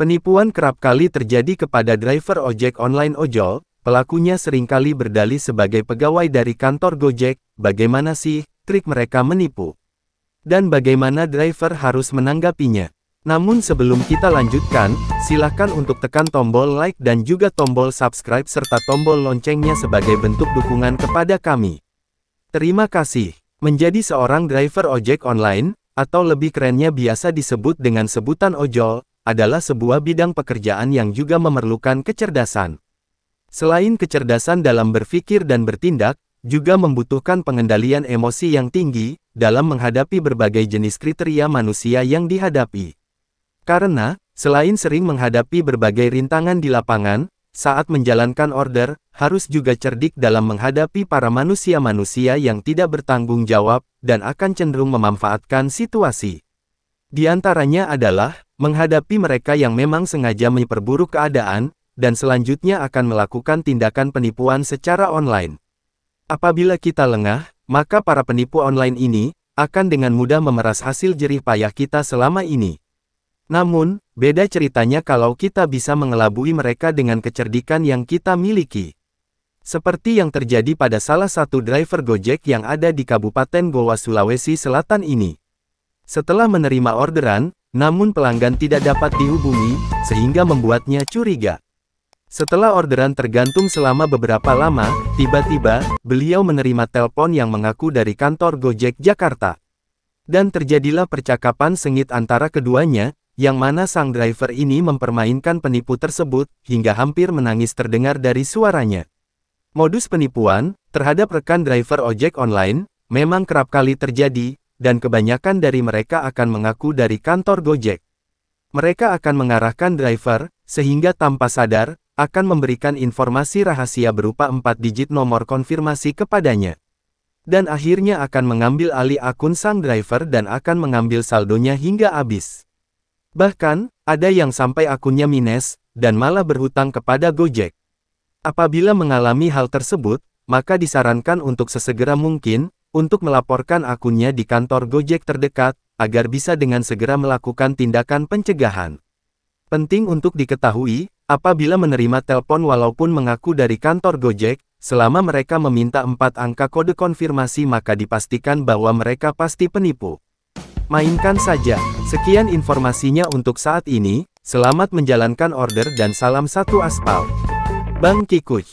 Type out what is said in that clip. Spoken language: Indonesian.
Penipuan kerap kali terjadi kepada driver ojek online ojol. Pelakunya seringkali berdalih sebagai pegawai dari kantor Gojek. Bagaimana sih trik mereka menipu? Dan bagaimana driver harus menanggapinya? Namun sebelum kita lanjutkan, silakan untuk tekan tombol like dan juga tombol subscribe serta tombol loncengnya sebagai bentuk dukungan kepada kami. Terima kasih. Menjadi seorang driver ojek online, atau lebih kerennya biasa disebut dengan sebutan ojol, adalah sebuah bidang pekerjaan yang juga memerlukan kecerdasan. Selain kecerdasan dalam berpikir dan bertindak, juga membutuhkan pengendalian emosi yang tinggi, dalam menghadapi berbagai jenis kriteria manusia yang dihadapi. Karena, selain sering menghadapi berbagai rintangan di lapangan, saat menjalankan order, harus juga cerdik dalam menghadapi para manusia-manusia yang tidak bertanggung jawab, dan akan cenderung memanfaatkan situasi. Di antaranya adalah, menghadapi mereka yang memang sengaja memperburuk keadaan, dan selanjutnya akan melakukan tindakan penipuan secara online. Apabila kita lengah, maka para penipu online ini, akan dengan mudah memeras hasil jerih payah kita selama ini. Namun, beda ceritanya kalau kita bisa mengelabui mereka dengan kecerdikan yang kita miliki. Seperti yang terjadi pada salah satu driver Gojek yang ada di Kabupaten Goa, Sulawesi Selatan ini. Setelah menerima orderan, namun pelanggan tidak dapat dihubungi, sehingga membuatnya curiga. Setelah orderan tergantung selama beberapa lama, tiba-tiba, beliau menerima telepon yang mengaku dari kantor Gojek Jakarta. Dan terjadilah percakapan sengit antara keduanya, yang mana sang driver ini mempermainkan penipu tersebut, hingga hampir menangis terdengar dari suaranya. Modus penipuan terhadap rekan driver ojek online, memang kerap kali terjadi, dan kebanyakan dari mereka akan mengaku dari kantor Gojek. Mereka akan mengarahkan driver, sehingga tanpa sadar, akan memberikan informasi rahasia berupa 4 digit nomor konfirmasi kepadanya. Dan akhirnya akan mengambil alih akun sang driver dan akan mengambil saldonya hingga habis. Bahkan, ada yang sampai akunnya minus, dan malah berhutang kepada Gojek. Apabila mengalami hal tersebut, maka disarankan untuk sesegera mungkin, untuk melaporkan akunnya di kantor Gojek terdekat, agar bisa dengan segera melakukan tindakan pencegahan. Penting untuk diketahui, apabila menerima telepon walaupun mengaku dari kantor Gojek, selama mereka meminta 4 angka kode konfirmasi maka dipastikan bahwa mereka pasti penipu. Mainkan saja. Sekian informasinya untuk saat ini, selamat menjalankan order dan salam satu aspal. Bang Kikuy.